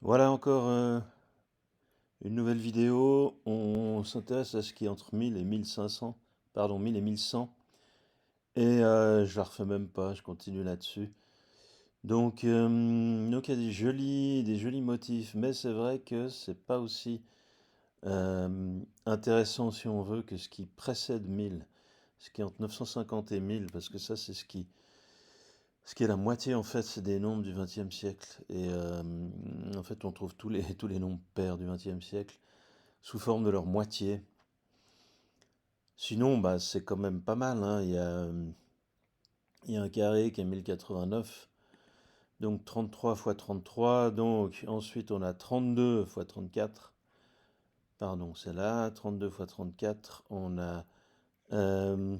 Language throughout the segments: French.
Voilà encore une nouvelle vidéo. On s'intéresse à ce qui est entre 1000 et 1500, pardon, 1000 et 1100. Et je la refais même pas, je continue là-dessus. Donc il y a des jolis motifs, mais c'est vrai que c'est pas aussi intéressant si on veut que ce qui précède 1000, ce qui est entre 950 et 1000, parce que ça c'est ce qui est la moitié en fait, c'est des nombres du XXe siècle. Et en fait on trouve tous les nombres pairs du XXe siècle sous forme de leur moitié. Sinon, bah, c'est quand même pas mal, hein. Il y a un carré qui est 1089, donc 33 fois 33, donc ensuite on a 32 fois 34, pardon, c'est là, 32 fois 34, on a, euh,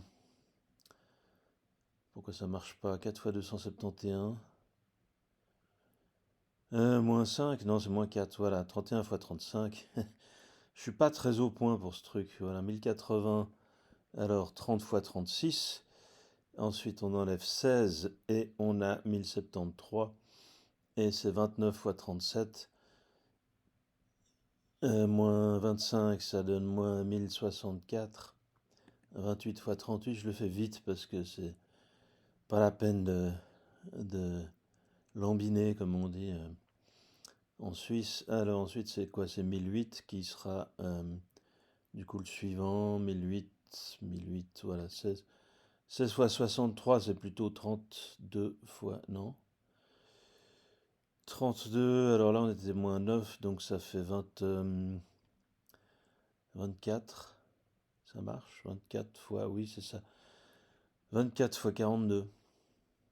pourquoi ça marche pas, 4 fois 271, moins 5, non c'est moins 4, voilà, 31 fois 35, je suis pas très au point pour ce truc, voilà, 1080, alors 30 fois 36, ensuite, on enlève 16 et on a 1073. Et c'est 29 fois 37. Moins 25, ça donne moins 1064. 28 fois 38, je le fais vite parce que c'est pas la peine de lambiner, comme on dit en Suisse. Alors ensuite, c'est quoi? C'est 1008 qui sera du coup le suivant. 1008, voilà, 16. 16 fois 63, c'est plutôt 32 fois, non? 32, alors là on était moins 9, donc ça fait 20, 24. Ça marche? 24 fois, oui c'est ça. 24 fois 42.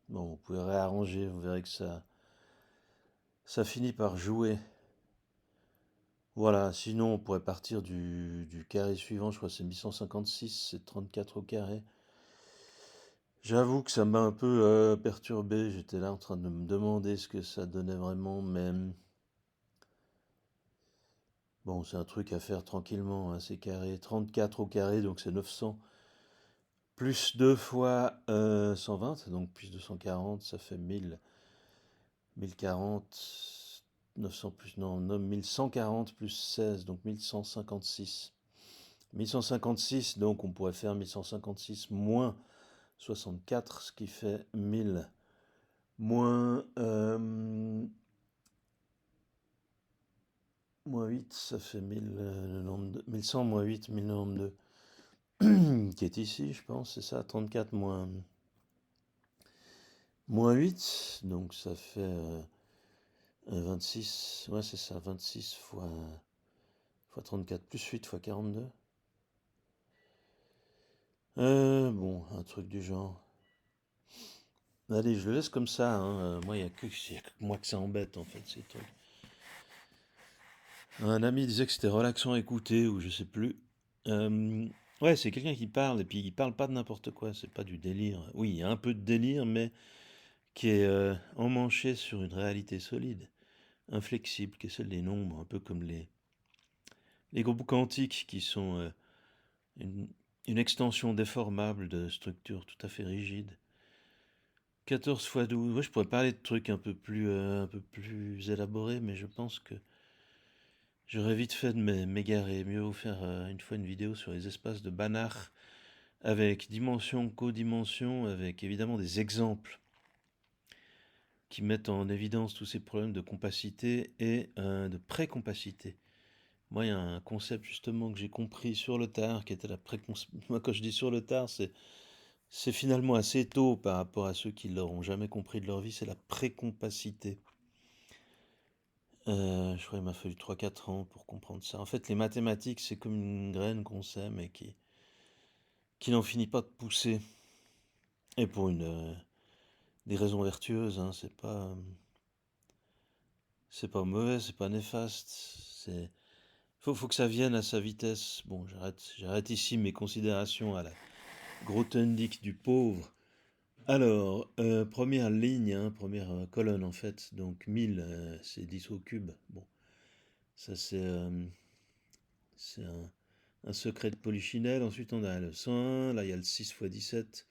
Bon, vous pouvez réarranger, vous verrez que ça finit par jouer. Voilà, sinon on pourrait partir du carré suivant, je crois que c'est 1156, c'est 34 au carré. J'avoue que ça m'a un peu perturbé, j'étais là en train de me demander ce que ça donnait vraiment, mais bon, c'est un truc à faire tranquillement, hein, c'est carré. 34 au carré, donc c'est 900. Plus 2 fois 120, donc plus 240, ça fait 1000. 1040, 900 plus, non, 1140 plus 16, donc 1156. 1156, donc on pourrait faire 1156 moins 64, ce qui fait 1000 moins, moins 8, ça fait 1100 moins 8, 1092, qui est ici, je pense, c'est ça, 34 moins 8, donc ça fait 26, ouais c'est ça, 26 fois 34 plus 8 fois 42. Bon, un truc du genre. Allez, je le laisse comme ça, hein. Moi, y a que moi que ça embête, en fait, ces trucs. Un ami disait que c'était relaxant à écouter, ou je sais plus. Euh, ouais, c'est quelqu'un qui parle, et puis il parle pas de n'importe quoi, c'est pas du délire. Oui, il y a un peu de délire, mais qui est emmanché sur une réalité solide, inflexible, qui est celle des nombres, un peu comme les groupes quantiques, qui sont une, une extension déformable de structures tout à fait rigides. 14 fois 12. Ouais, je pourrais parler de trucs un peu plus élaborés, mais je pense que j'aurais vite fait de m'égarer. Mieux vaut faire une fois une vidéo sur les espaces de Banach, avec dimension, codimension, avec évidemment des exemples qui mettent en évidence tous ces problèmes de compacité et de précompacité. Moi, il y a un concept justement que j'ai compris sur le tard, qui était la précompacité. Moi, quand je dis sur le tard, c'est finalement assez tôt par rapport à ceux qui l'auront jamais compris de leur vie, c'est la précompacité. Je crois qu'il m'a fallu 3 4 ans pour comprendre ça. En fait, les mathématiques, c'est comme une graine qu'on sème et qui n'en finit pas de pousser. Et pour des raisons vertueuses, hein, c'est pas mauvais, c'est pas néfaste. Faut que ça vienne à sa vitesse. Bon, j'arrête ici mes considérations à la Grothendieck du pauvre. Alors, première ligne, hein, première colonne en fait. Donc 1000, c'est 10 au cube. Bon, ça c'est un secret de Polichinelle. Ensuite, on a le 101. Là, il y a le 6 fois 17.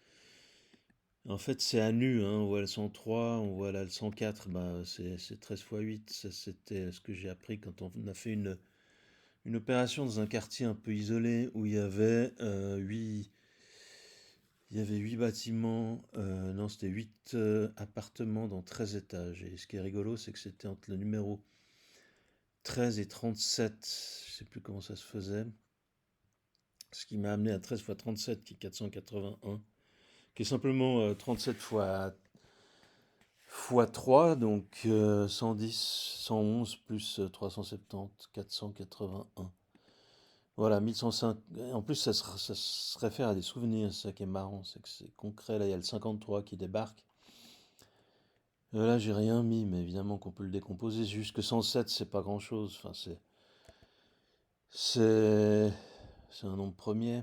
En fait, c'est à nu, hein. On voit le 103, on voit là le 104, bah, c'est 13 fois 8. Ça, c'était ce que j'ai appris quand on a fait une opération dans un quartier un peu isolé où il y avait 8 bâtiments, non, c'était 8 appartements dans 13 étages. Et ce qui est rigolo, c'est que c'était entre le numéro 13 et 37, je sais plus comment ça se faisait. Ce qui m'a amené à 13 fois 37, qui est 481, qui est simplement 37 fois 3, donc 110, 111 plus 370, 481. Voilà, 1105. En plus, ça se réfère à des souvenirs, c'est ça qui est marrant, c'est que c'est concret. Là, il y a le 53 qui débarque. Là, j'ai rien mis, mais évidemment qu'on peut le décomposer. Jusque 107, c'est pas grand-chose. Enfin, c'est, c'est un nombre premier.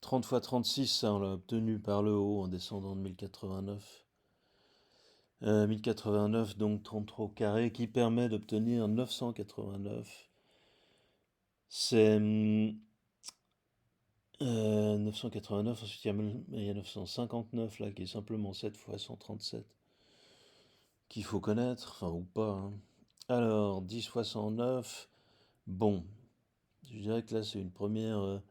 30 fois 36, ça, on l'a obtenu par le haut en descendant de 1089. 1089, donc 33 au carré, qui permet d'obtenir 989. C'est 989, ensuite il y a 959 là, qui est simplement 7 fois 137, qu'il faut connaître, enfin ou pas, hein. Alors, 10 fois 109, bon, je dirais que là c'est une première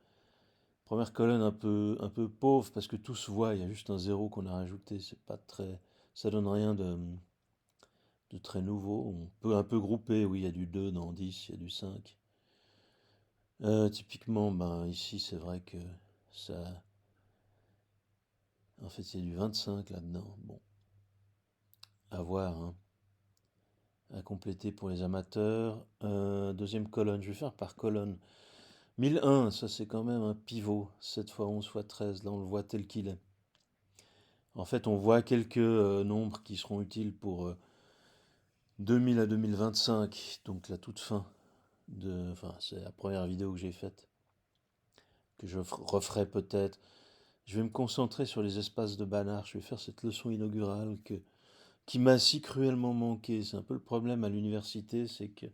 colonne un peu pauvre, parce que tout se voit, il y a juste un zéro qu'on a rajouté, c'est pas très, ça donne rien de très nouveau. On peut un peu grouper, oui, il y a du 2 dans 10, il y a du 5. Typiquement, ben, ici, c'est vrai que ça. En fait, il y a du 25 là-dedans. Bon, à voir, hein. À compléter pour les amateurs. Deuxième colonne, je vais faire par colonne. 1001, ça c'est quand même un pivot. 7 fois 11 fois 13, là on le voit tel qu'il est. En fait, on voit quelques nombres qui seront utiles pour 2000 à 2025, donc la toute fin enfin, c'est la première vidéo que j'ai faite, que je referai peut-être. Je vais me concentrer sur les espaces de Banach. Je vais faire cette leçon inaugurale qui m'a si cruellement manqué. C'est un peu le problème à l'université, c'est que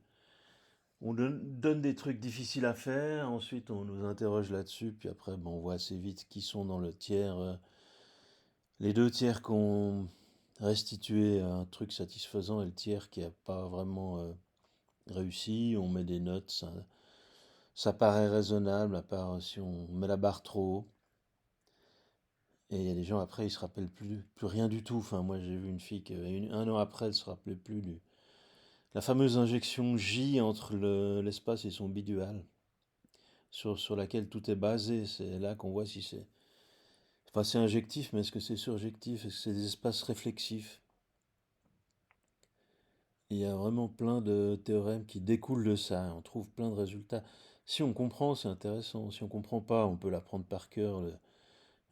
on donne des trucs difficiles à faire, ensuite on nous interroge là-dessus, puis après bon, on voit assez vite qui sont dans le tiers, les deux tiers qu'on restitué un truc satisfaisant et le tiers qui n'a pas vraiment réussi. On met des notes, ça paraît raisonnable, à part si on met la barre trop haut. Et il y a des gens après, ils se rappellent plus rien du tout. Enfin, moi j'ai vu une fille qui, un an après, elle se rappelait plus la fameuse injection J entre l'espace et son bidual, sur laquelle tout est basé. C'est là qu'on voit si c'est. Enfin, c'est injectif, mais est-ce que c'est surjectif? Est-ce que c'est des espaces réflexifs? Il y a vraiment plein de théorèmes qui découlent de ça. On trouve plein de résultats. Si on comprend, c'est intéressant. Si on comprend pas, on peut l'apprendre par cœur, le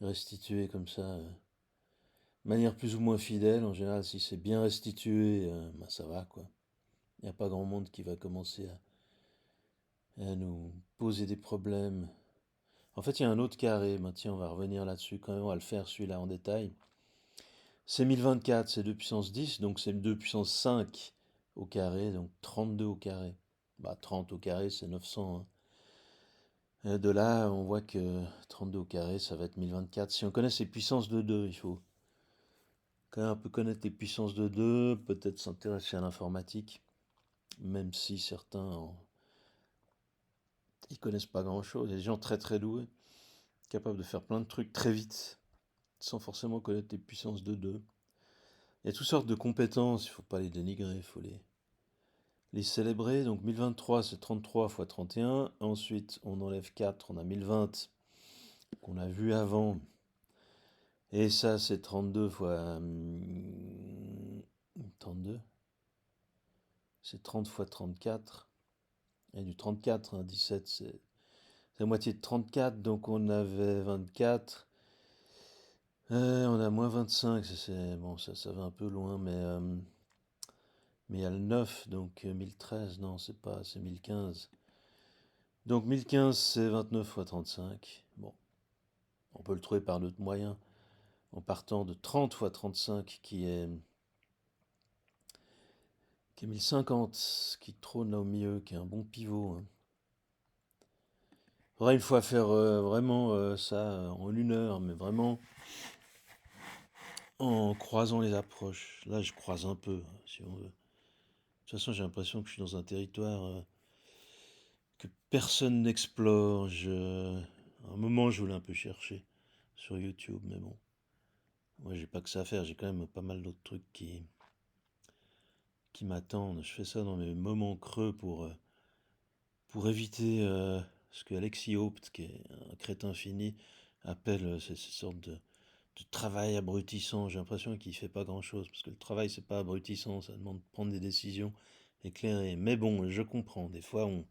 restituer comme ça, de manière plus ou moins fidèle. En général, si c'est bien restitué, bah, ça va, quoi. Il n'y a pas grand monde qui va commencer à nous poser des problèmes. En fait, il y a un autre carré. Ben, tiens, on va revenir là-dessus quand même. On va le faire celui-là en détail. C'est 1024, c'est 2 puissance 10, donc c'est 2 puissance 5 au carré, donc 32 au carré. Bah, 30 au carré, c'est 900, hein. Et de là, on voit que 32 au carré, ça va être 1024. Si on connaît ces puissances de 2, il faut quand même un peu connaître les puissances de 2, peut-être s'intéresser à l'informatique, même si certains ils connaissent pas grand-chose. Il y a des gens très très doués, capables de faire plein de trucs très vite, sans forcément connaître les puissances de 2. Il y a toutes sortes de compétences, il ne faut pas les dénigrer, il faut les célébrer. Donc 1023, c'est 33 fois 31. Ensuite, on enlève 4, on a 1020 qu'on a vu avant. Et ça, c'est 32 fois 32. C'est 30 fois 34. Et du 34, hein, 17, c'est la moitié de 34. Donc on avait 24. On a moins 25. Bon, ça va un peu loin, mais il y a le 9, donc 1013. Non, c'est pas, c'est 1015. Donc 1015, c'est 29 fois 35. Bon, on peut le trouver par d'autres moyens, en partant de 30 fois 35, qui est 1050, qui trône là au milieu, qui est un bon pivot, hein. Faudrait une fois faire vraiment ça en 1 heure, mais vraiment en croisant les approches. Là, je croise un peu, si on veut. De toute façon, j'ai l'impression que je suis dans un territoire que personne n'explore. À un moment, je voulais un peu chercher sur YouTube, mais bon. Moi, j'ai pas que ça à faire. J'ai quand même pas mal d'autres trucs qui m'attendent. Je fais ça dans mes moments creux pour éviter ce que Alexis Haupt, qui est un crétin fini, appelle ces sortes de travail abrutissant. J'ai l'impression qu'il fait pas grand-chose, parce que le travail, c'est pas abrutissant, ça demande de prendre des décisions éclairées. Mais bon, je comprends. Des fois, on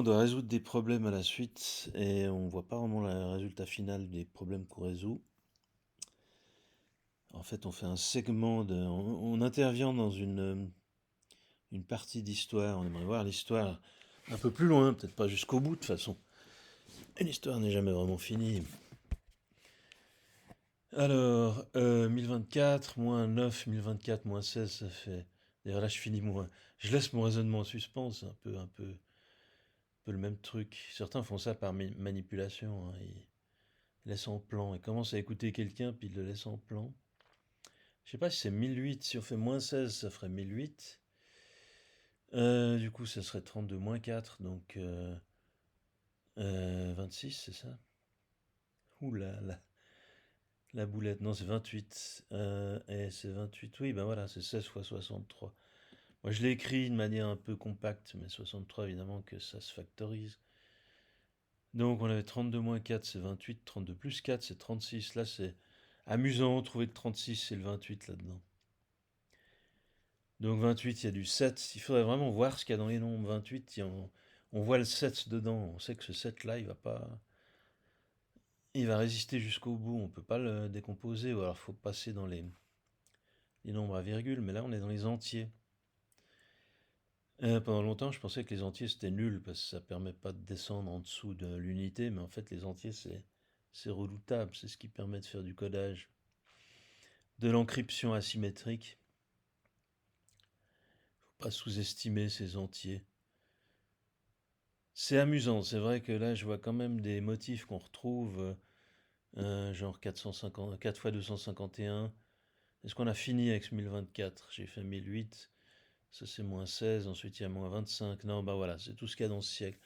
doit résoudre des problèmes à la suite, et on voit pas vraiment le résultat final des problèmes qu'on résout. En fait, on fait un segment on intervient dans une partie d'histoire. On aimerait voir l'histoire un peu plus loin, peut-être pas jusqu'au bout de toute façon. Et l'histoire n'est jamais vraiment finie. Alors, 1024, moins 9, 1024, moins 16, ça fait... D'ailleurs là, je finis moins. Je laisse mon raisonnement en suspens, c'est un peu le même truc. Certains font ça par manipulation, hein. Ils laissent en plan. Ils commencent à écouter quelqu'un, puis ils le laissent en plan. Je sais pas si c'est 1008. Si on fait moins 16, ça ferait 1008. Du coup, ça serait 32 moins 4, donc 26, c'est ça? Ouh là là, la boulette. Non, c'est 28. Et c'est 28, oui, ben voilà, c'est 16 fois 63. Moi, je l'ai écrit de manière un peu compacte, mais 63, évidemment, que ça se factorise. Donc, on avait 32 moins 4, c'est 28. 32 plus 4, c'est 36. Là, c'est amusant, trouver que 36, c'est le 28 là-dedans. Donc, 28, il y a du 7. Il faudrait vraiment voir ce qu'il y a dans les nombres. 28, on voit le 7 dedans. On sait que ce 7-là, il va résister jusqu'au bout. On peut pas le décomposer, ou alors il faut passer dans les nombres à virgule, mais là, on est dans les entiers. Pendant longtemps, je pensais que les entiers c'était nul parce que ça permet pas de descendre en dessous de l'unité, mais en fait, les entiers c'est redoutable, c'est ce qui permet de faire du codage, de l'encryption asymétrique. Faut pas sous-estimer ces entiers. C'est amusant, c'est vrai que là, je vois quand même des motifs qu'on retrouve, genre 450, 4 fois 251. Est-ce qu'on a fini avec ce 1024? J'ai fait 1008. Ça c'est moins 16, ensuite il y a moins 25. Non, bah voilà, c'est tout ce qu'il y a dans ce siècle.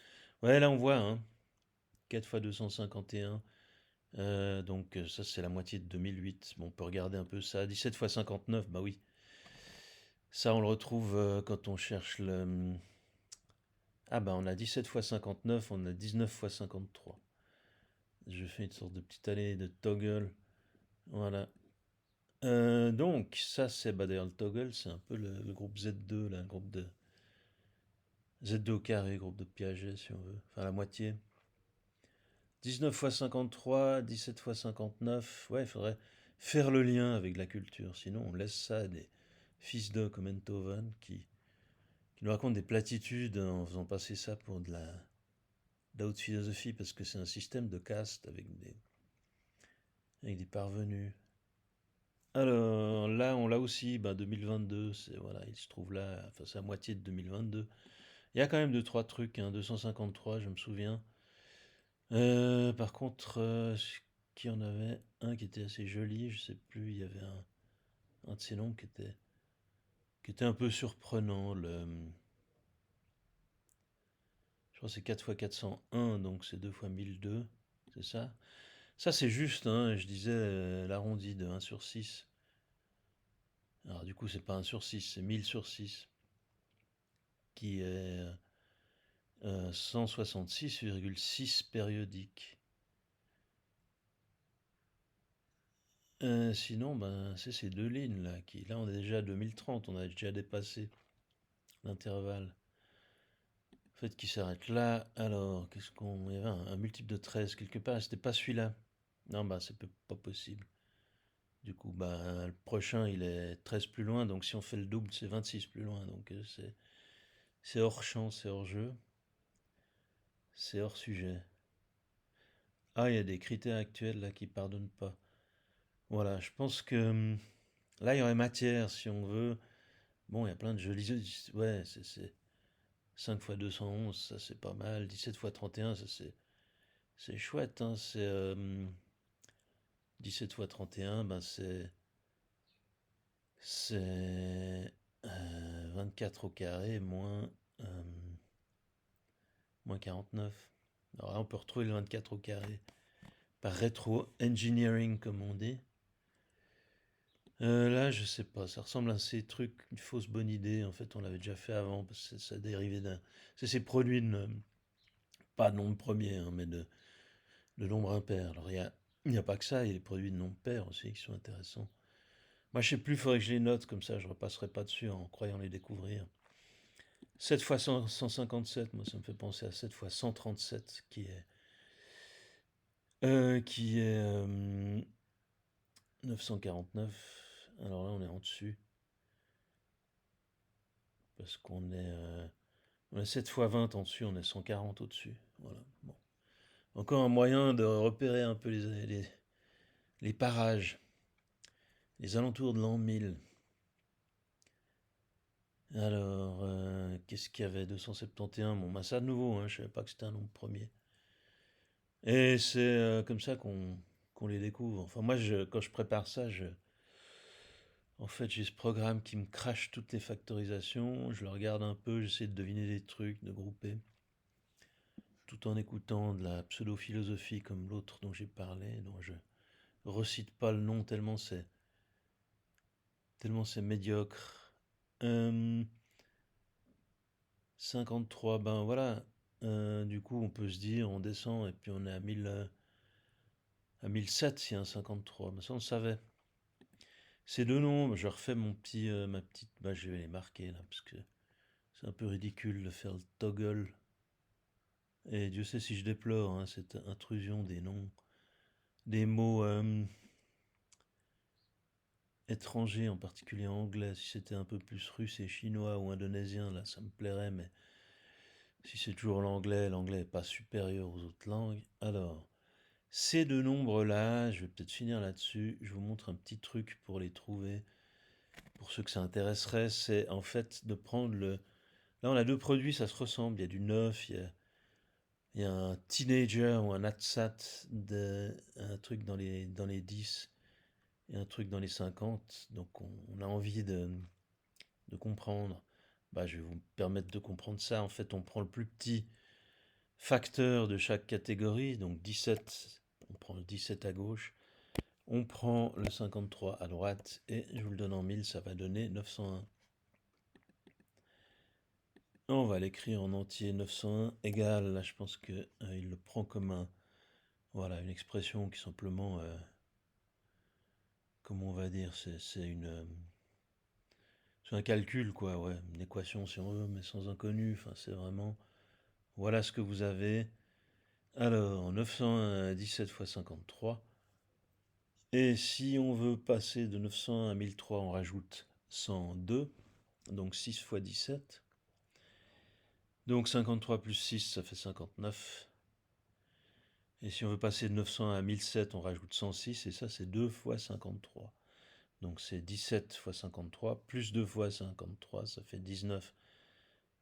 Ouais, là on voit, hein. 4 fois 251. Donc ça c'est la moitié de 2008. Bon, on peut regarder un peu ça. 17 fois 59, bah oui. Ça on le retrouve quand on cherche le... Ah bah on a 17 fois 59, on a 19 fois 53. Je fais une sorte de petite allée de toggle. Voilà. Donc ça c'est, bah d'ailleurs le toggle c'est un peu le groupe Z2, là, le groupe de Z2 au carré, groupe de Piaget si on veut. Enfin la moitié. 19 fois 53, 17 fois 59. Ouais, il faudrait faire le lien avec la culture. Sinon, on laisse ça à des fils de comme Enthoven qui nous racontent des platitudes en faisant passer ça pour de la haute philosophie parce que c'est un système de caste avec des parvenus. Alors là, on l'a aussi, ben 2022, voilà, il se trouve là, enfin c'est la moitié de 2022. Il y a quand même deux, trois trucs, hein, 253, je me souviens. Par contre, qu'il y en avait un qui était assez joli, je sais plus, il y avait un de ces noms qui était un peu surprenant. Je crois que c'est 4 fois 401, donc c'est 2 fois 1002, c'est ça? Ça c'est juste, hein, je disais l'arrondi de 1 sur 6. Alors du coup c'est pas 1 sur 6, c'est 1000 sur 6, qui est 166,6 périodique. Sinon, ben, c'est ces deux lignes là, là on est déjà à 2030, on a déjà dépassé l'intervalle. En fait, qui s'arrête là. Alors, qu'est-ce qu'on... Il y avait un multiple de 13 quelque part, c'était pas celui-là. Non, bah c'est pas possible. Du coup, bah le prochain, il est 13 plus loin, donc si on fait le double, c'est 26 plus loin. Donc c'est hors champ, c'est hors jeu, c'est hors sujet. Ah, il y a des critères actuels là qui pardonnent pas. Voilà, je pense que là, il y aurait matière si on veut. Bon, il y a plein de jolis... Ouais, 5 fois 211, ça c'est pas mal. 17 fois 31, ça c'est chouette, hein. C'est 17 fois 31, ben c'est 24 au carré euh, moins 49. Alors là, on peut retrouver le 24 au carré par rétro-engineering, comme on dit. Là, je sais pas, ça ressemble à ces trucs, une fausse bonne idée. En fait, on l'avait déjà fait avant, parce que ça dérivait d'un. C'est ces produits pas de nombre premier, hein, mais de nombre impair. Alors, il y a pas que ça, il y a les produits de nombre pair aussi qui sont intéressants. Moi, je sais plus, il faudrait que je les note, comme ça, je repasserai pas dessus en croyant les découvrir. 7 fois 157, moi, ça me fait penser à 7 fois 137, qui est 949. Alors là, on est en dessus, parce on est 7 fois 20 en dessus, on est 140 au-dessus. Voilà. Bon. Encore un moyen de repérer un peu les parages, les alentours de l'an 1000. Alors, qu'est-ce qu'il y avait? 271. Bon, bah ça de nouveau, hein, je savais pas que c'était un nombre premier. Et c'est comme ça qu'on les découvre. Enfin, moi, quand je prépare ça, en fait, j'ai ce programme qui me crache toutes les factorisations. Je le regarde un peu, j'essaie de deviner des trucs, de grouper, tout en écoutant de la pseudo-philosophie comme l'autre dont j'ai parlé, dont je recite pas le nom tellement c'est médiocre. Euh, 53, ben voilà. Du coup, on peut se dire, on descend et puis on est à 1007 s'il y a un 53. Mais ça, on le savait. Ces deux noms, je refais ma petite. Bah, je vais les marquer là, parce que c'est un peu ridicule de faire le toggle. Et Dieu sait si je déplore hein, cette intrusion des noms, des mots étrangers, en particulier anglais. Si c'était un peu plus russe et chinois ou indonésien, là, ça me plairait, mais si c'est toujours l'anglais n'est pas supérieur aux autres langues. Alors, ces deux nombres-là, je vais peut-être finir là-dessus. Je vous montre un petit truc pour les trouver. Pour ceux que ça intéresserait, c'est en fait de prendre le. Là, on a deux produits, ça se ressemble. Il y a du 9, il y a un teenager ou un atsat, un truc dans les 10 et un truc dans les 50. Donc, on a envie de comprendre. Bah, je vais vous permettre de comprendre ça. En fait, on prend le plus petit facteur de chaque catégorie, donc 17, on prend le 17 à gauche, on prend le 53 à droite, et je vous le donne en 1000, ça va donner 901. On va l'écrire en entier, 901 égale, là je pense qu'il il le prend comme voilà, une expression qui simplement, comment on va dire, c'est un calcul quoi, ouais, une équation si on veut, mais sans inconnu, enfin c'est vraiment, voilà ce que vous avez. Alors, 901 17 fois 53. Et si on veut passer de 900 à 1003, on rajoute 102, donc 6 fois 17. Donc 53 plus 6, ça fait 59. Et si on veut passer de 900 à 1007, on rajoute 106, et ça c'est 2 fois 53. Donc c'est 17 fois 53, plus 2 fois 53, ça fait 19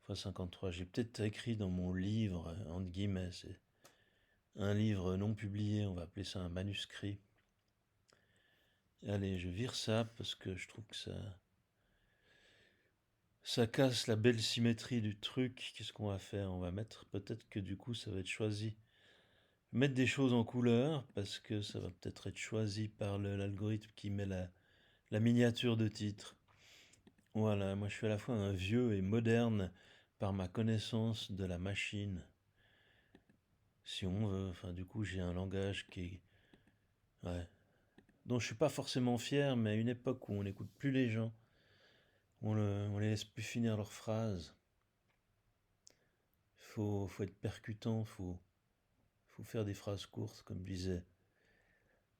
fois 53. J'ai peut-être écrit dans mon livre, entre guillemets, c'est un livre non publié, on va appeler ça un manuscrit. Allez, je vire ça parce que je trouve que ça casse la belle symétrie du truc. Qu'est-ce qu'on va faire? On va mettre, peut-être que du coup ça va être choisi. Mettre des choses en couleur parce que ça va peut-être être choisi par l'algorithme qui met la miniature de titre. Voilà, moi je suis à la fois un vieux et moderne par ma connaissance de la machine. Si on veut, enfin du coup j'ai un langage ouais, dont je suis pas forcément fier, mais à une époque où on n'écoute plus les gens, on les laisse plus finir leurs phrases. Faut être percutant, faut faire des phrases courtes, comme disait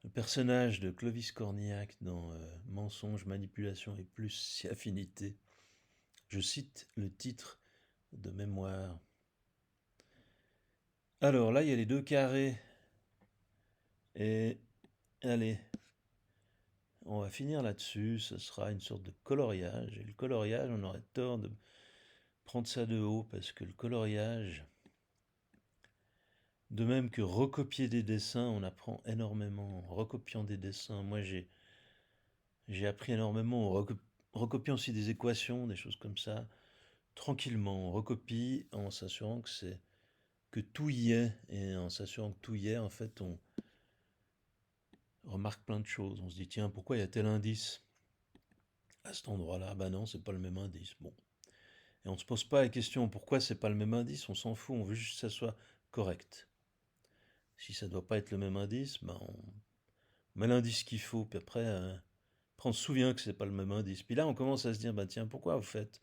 le personnage de Clovis Cornillac dans Mensonge, manipulation et plus si affinité. Je cite le titre de mémoire. Alors là, il y a les deux carrés. Et allez, on va finir là-dessus. Ce sera une sorte de coloriage. Et le coloriage, on aurait tort de prendre ça de haut parce que le coloriage, de même que recopier des dessins, on apprend énormément en recopiant des dessins. Moi, j'ai appris énormément en recopiant aussi des équations, des choses comme ça. Tranquillement, on recopie en s'assurant que tout y est. Et en s'assurant que tout y est, en fait, on remarque plein de choses. On se dit, tiens, pourquoi il y a tel indice à cet endroit-là? Bah non, c'est pas le même indice. Bon. Et on ne se pose pas la question pourquoi c'est pas le même indice, on s'en fout, on veut juste que ça soit correct. Si ça doit pas être le même indice, ben on met l'indice qu'il faut, puis après, on se souvient que c'est pas le même indice. Puis là, on commence à se dire, bah tiens, pourquoi vous faites?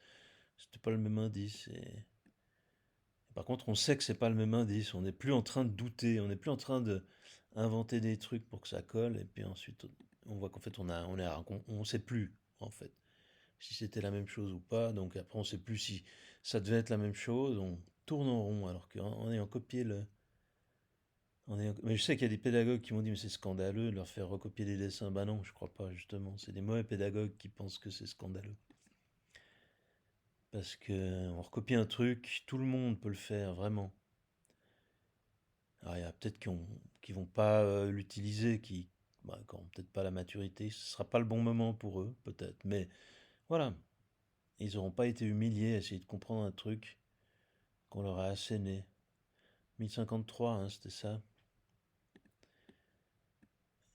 C'était pas le même indice. Et par contre, on sait que c'est pas le même indice. On n'est plus en train de douter. On n'est plus en train de inventer des trucs pour que ça colle. Et puis ensuite, on voit qu'en fait, on sait plus en fait si c'était la même chose ou pas. Donc après, on sait plus si ça devait être la même chose. On tourne en rond alors qu'en ayant copié Mais je sais qu'il y a des pédagogues qui m'ont dit mais c'est scandaleux de leur faire recopier des dessins. Bah non, je crois pas justement. C'est des mauvais pédagogues qui pensent que c'est scandaleux. Parce que on recopie un truc, tout le monde peut le faire, vraiment. Alors il y a peut-être qui vont pas l'utiliser, qui n'ont peut-être pas la maturité, ce sera pas le bon moment pour eux, peut-être. Mais voilà, ils n'auront pas été humiliés à essayer de comprendre un truc qu'on leur a asséné. 1053, hein, c'était ça.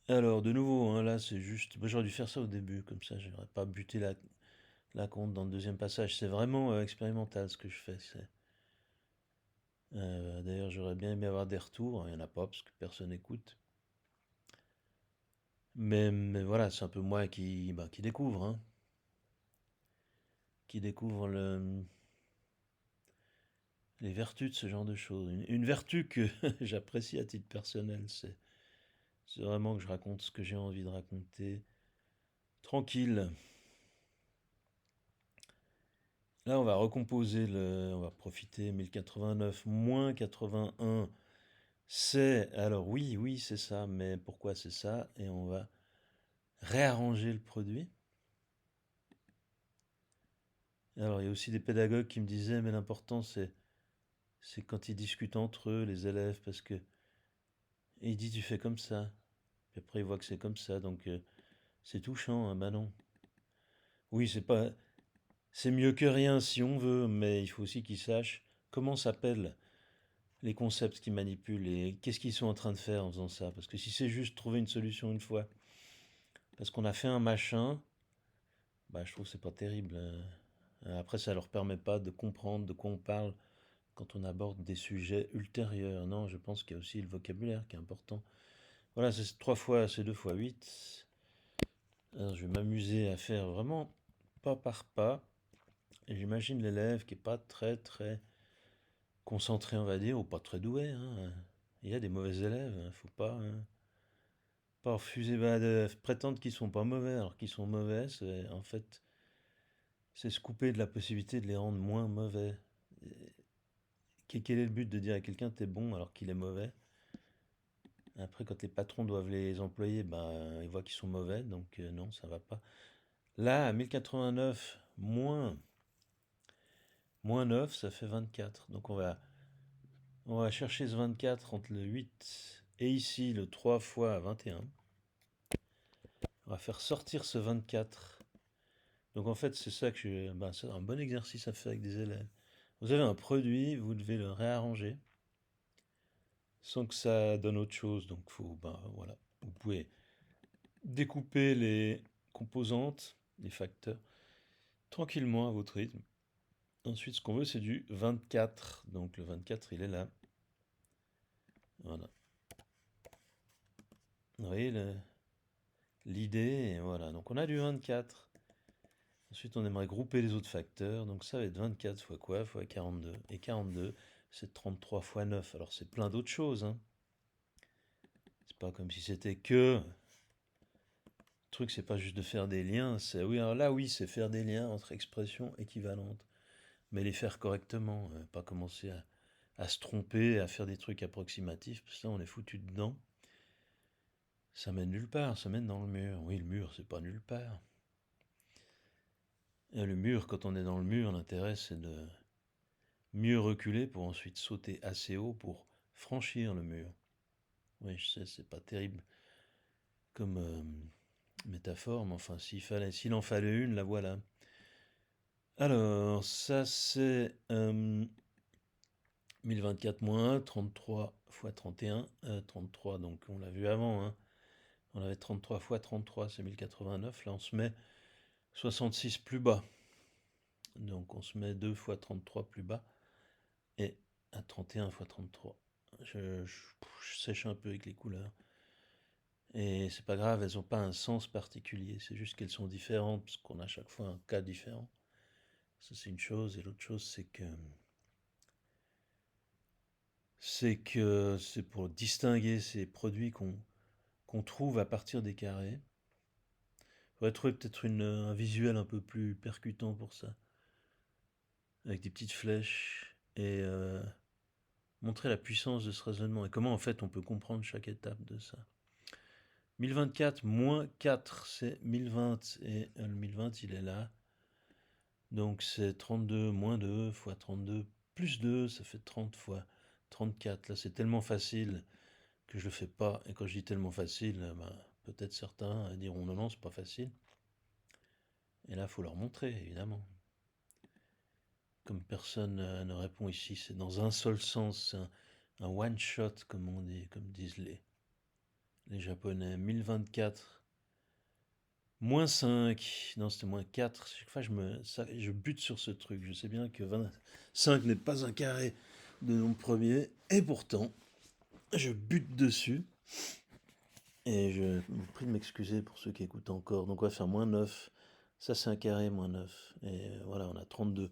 Alors, de nouveau, hein, là, c'est juste. Moi, j'aurais dû faire ça au début, comme ça, j'aurais pas buté la compte dans le deuxième passage. C'est vraiment expérimental ce que je fais. D'ailleurs, j'aurais bien aimé avoir des retours. Il n'y en a pas parce que personne n'écoute. Mais voilà, c'est un peu moi qui découvre, hein, qui découvre les vertus de ce genre de choses. Une vertu que j'apprécie à titre personnel, c'est vraiment que je raconte ce que j'ai envie de raconter. Tranquille. Là, on va recomposer on va profiter 1089 moins 81. Alors oui, oui, c'est ça, mais pourquoi c'est ça? Et on va réarranger le produit. Alors, il y a aussi des pédagogues qui me disaient, mais l'important, c'est quand ils discutent entre eux, les élèves, parce que et il dit, tu fais comme ça. Puis après, il voit que c'est comme ça, donc c'est touchant, hein, bah non. Oui, c'est mieux que rien si on veut, mais il faut aussi qu'ils sachent comment s'appellent les concepts qu'ils manipulent et qu'est-ce qu'ils sont en train de faire en faisant ça. Parce que si c'est juste trouver une solution une fois, parce qu'on a fait un machin, bah je trouve que c'est pas terrible. Après, ça leur permet pas de comprendre de quoi on parle quand on aborde des sujets ultérieurs. Non, je pense qu'il y a aussi le vocabulaire qui est important. Voilà, c'est 2 fois 8. Alors, je vais m'amuser à faire vraiment pas par pas. Et j'imagine l'élève qui est pas très très concentré, on va dire, ou pas très doué, hein. Il y a des mauvais élèves, hein. Faut pas refuser de prétendre qu'ils sont pas mauvais alors qu'ils sont mauvais. En fait, c'est se couper de la possibilité de les rendre moins mauvais. Quel est le but de dire à quelqu'un t'es bon alors qu'il est mauvais? Après, quand les patrons doivent les employer, ils voient qu'ils sont mauvais, donc non, ça va pas. Là, à 1089 moins 9, ça fait 24. Donc on va chercher ce 24 entre le 8 et ici le 3 fois 21. On va faire sortir ce 24. Donc en fait, c'est ça c'est un bon exercice à faire avec des élèves. Vous avez un produit, vous devez le réarranger sans que ça donne autre chose. Donc voilà. Vous pouvez découper les composantes, les facteurs, tranquillement à votre rythme. Ensuite, ce qu'on veut, c'est du 24. Donc le 24, il est là. Voilà. Vous voyez l'idée, voilà. Donc on a du 24. Ensuite, on aimerait grouper les autres facteurs. Donc ça va être 24 fois quoi? Fois 42. Et 42, c'est 33 fois 9. Alors c'est plein d'autres choses, hein. C'est pas comme si c'était que... Le truc, c'est pas juste de faire des liens. Oui, alors là, oui, c'est faire des liens entre expressions équivalentes. Mais les faire correctement. Pas commencer à se tromper, à faire des trucs approximatifs. Parce que là, on est foutu dedans. Ça mène nulle part, ça mène dans le mur. Oui, le mur, c'est pas nulle part. Et le mur, quand on est dans le mur, l'intérêt, c'est mieux reculer pour ensuite sauter assez haut pour franchir le mur. Oui, je sais, c'est pas terrible comme métaphore, mais enfin, s'il en fallait une, la voilà. Alors, ça c'est 1024 moins 1, 33 fois 31, 33, donc on l'a vu avant, hein. On avait 33 fois 33, c'est 1089, là on se met 66 plus bas. Donc on se met 2 fois 33 plus bas, et à 31 fois 33. Je sèche un peu avec les couleurs. Et c'est pas grave, elles n'ont pas un sens particulier, c'est juste qu'elles sont différentes, parce qu'on a à chaque fois un cas différent. Ça c'est une chose, et l'autre chose c'est pour distinguer ces produits qu'on trouve à partir des carrés. Il faudrait trouver peut-être un visuel un peu plus percutant pour ça, avec des petites flèches, et montrer la puissance de ce raisonnement, et comment en fait on peut comprendre chaque étape de ça. 1024 moins 4, c'est 1020, et le 1020 il est là. Donc c'est 32 moins 2 fois 32 plus 2, ça fait 30 fois 34. Là c'est tellement facile que je le fais pas. Et quand je dis tellement facile, ben, peut-être certains diront non, non, c'est pas facile. Et là, il faut leur montrer, évidemment. Comme personne ne répond ici, c'est dans un seul sens, c'est un one shot, comme on dit, comme disent les Japonais. 1024 moins 5, non c'était moins 4, chaque fois je bute sur ce truc, je sais bien que 25 n'est pas un carré de nombre premier, et pourtant, je bute dessus, et je vous prie de m'excuser pour ceux qui écoutent encore, donc on va faire moins 9, ça c'est un carré, moins 9, et voilà, on a 32.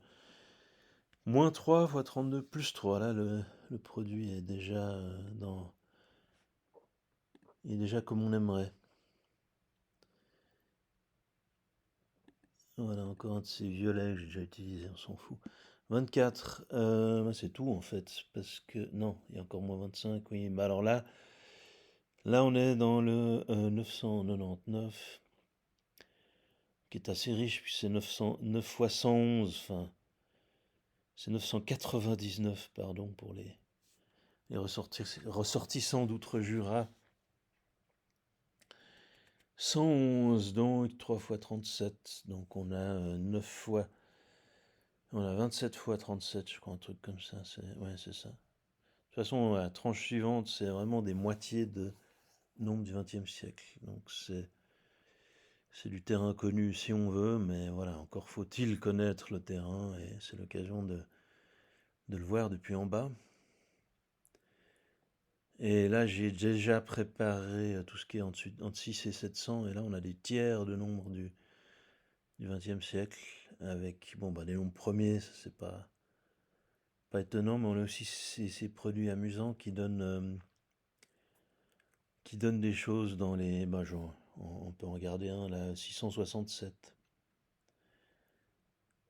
Moins 3 fois 32 plus 3, là le produit est déjà il est déjà comme on aimerait. Voilà, encore un de ces violets que j'ai déjà utilisé, on s'en fout. 24, c'est tout en fait, parce que, non, il y a encore moins 25, oui, bah alors là on est dans le 999, qui est assez riche, puis c'est 9 fois 111, enfin, c'est 999, pardon, pour les ressortissants d'Outre-Jura. 111, donc 3 fois 37, donc on a 9 fois, on a 27 fois 37, je crois, un truc comme ça, ouais, c'est ça. De toute façon, la tranche suivante, c'est vraiment des moitiés de nombre du XXe siècle, donc c'est du terrain connu si on veut, mais voilà, encore faut-il connaître le terrain, et c'est l'occasion de le voir depuis en bas. Et là, j'ai déjà préparé tout ce qui est entre 6 et 700, et là, on a des tiers de nombre du XXe siècle, avec bon, bah, les nombres premiers, ça c'est pas étonnant, mais on a aussi ces produits amusants qui donnent des choses dans les. Bah, genre, on peut en regarder un là, 667.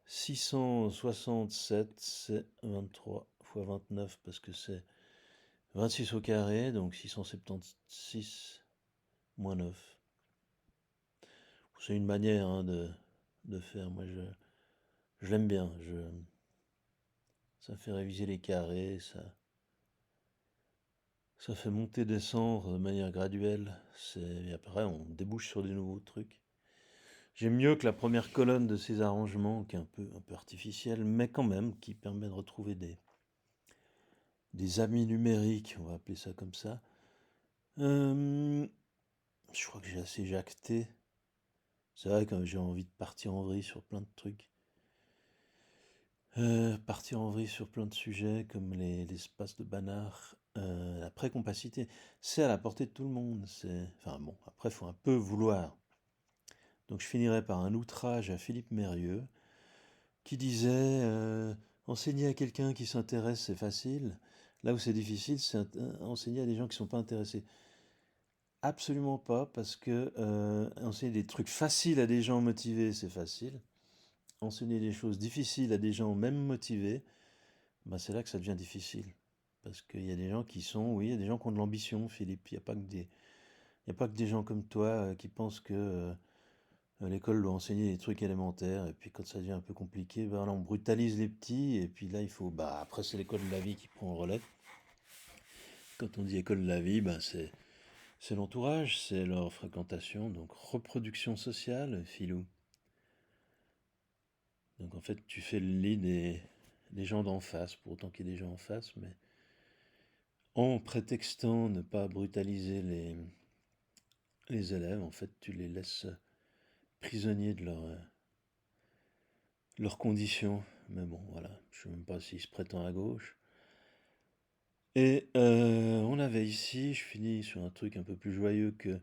667, c'est 23 fois 29 parce que c'est 26 au carré, donc 676 moins 9. C'est une manière hein, de faire. Moi, je l'aime bien. Ça fait réviser les carrés, ça fait monter, descendre de manière graduelle. Et après, on débouche sur des nouveaux trucs. J'aime mieux que la première colonne de ces arrangements, qui est un peu artificielle, mais quand même, qui permet de retrouver des amis numériques, on va appeler ça comme ça. Je crois que j'ai assez jacté. C'est vrai que j'ai envie de partir en vrille sur plein de trucs. Partir en vrille sur plein de sujets comme l'espace de Banach, la précompacité, c'est à la portée de tout le monde. Enfin bon, après il faut un peu vouloir. Donc je finirai par un outrage à Philippe Mérieux qui disait enseigner à quelqu'un qui s'intéresse c'est facile, là où c'est difficile c'est enseigner à des gens qui ne sont pas intéressés. Absolument pas, parce que enseigner des trucs faciles à des gens motivés c'est facile. Enseigner des choses difficiles à des gens même motivés, bah c'est là que ça devient difficile. Parce qu'il y a des gens qui sont, oui, il y a des gens qui ont de l'ambition, Philippe. Il n'y a pas que des gens comme toi qui pensent que L'école doit enseigner des trucs élémentaires, et puis quand ça devient un peu compliqué, ben là, on brutalise les petits, et puis là, il faut... Bah, après, c'est l'école de la vie qui prend le relais. Quand on dit école de la vie, ben c'est l'entourage, c'est leur fréquentation, donc reproduction sociale, filou. Donc en fait, tu fais le lit des gens d'en face, pour autant qu'il y ait des gens en face, mais en prétextant ne pas brutaliser les élèves, en fait, tu les laisses prisonniers de leurs conditions. Mais bon, voilà, je ne sais même pas s'ils se prétendent à gauche. Et on avait ici, je finis sur un truc un peu plus joyeux que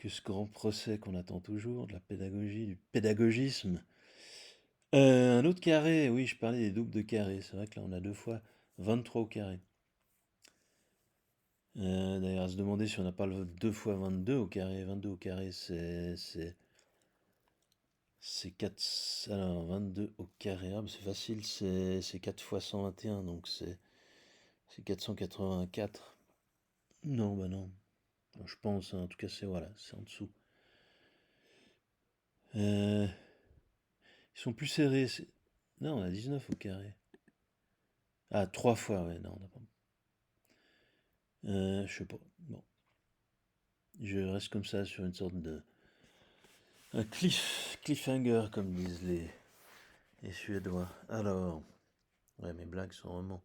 ce grand procès qu'on attend toujours, de la pédagogie, du pédagogisme. Un autre carré, oui, je parlais des doubles de carré. C'est vrai que là, on a 2 fois 23 au carré. D'ailleurs, à se demander si on n'a pas le 2 fois 22 au carré. 22 au carré, c'est 4. Alors, 22 au carré, ah, c'est facile, c'est 4 fois 121, donc c'est 484. Non, bah non. Je pense, hein, en tout cas, voilà, c'est en dessous. Ils sont plus serrés. Non, on a 19 au carré. Ah, 3 fois, ouais, non, on n'a pas. Je sais pas. Bon. Je reste comme ça sur une sorte de. Un cliffhanger, comme disent les Suédois. Alors. Ouais, mes blagues sont vraiment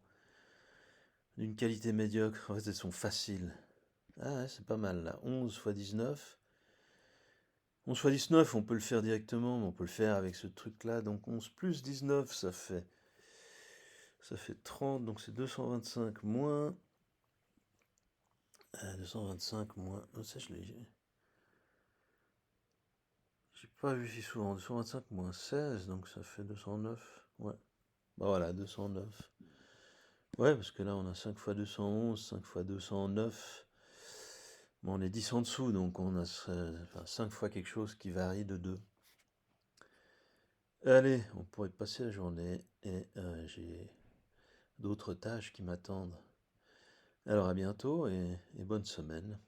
d'une qualité médiocre. En fait, elles sont faciles. Ah ouais, c'est pas mal là. 11 fois 19. 11 fois 19, on peut le faire directement, mais on peut le faire avec ce truc-là. Donc 11 plus 19, ça fait 30, donc c'est 225 moins... 225 moins... Oh, ça, j'ai pas vu si souvent. 225 moins 16, donc ça fait 209. Ouais. Bah voilà, 209. Ouais, parce que là, on a 5 fois 211, 5 fois 209. Bon, on est 10 en dessous, donc on a 5 fois quelque chose qui varie de 2. Allez, on pourrait passer la journée, et j'ai d'autres tâches qui m'attendent. Alors à bientôt, et bonne semaine.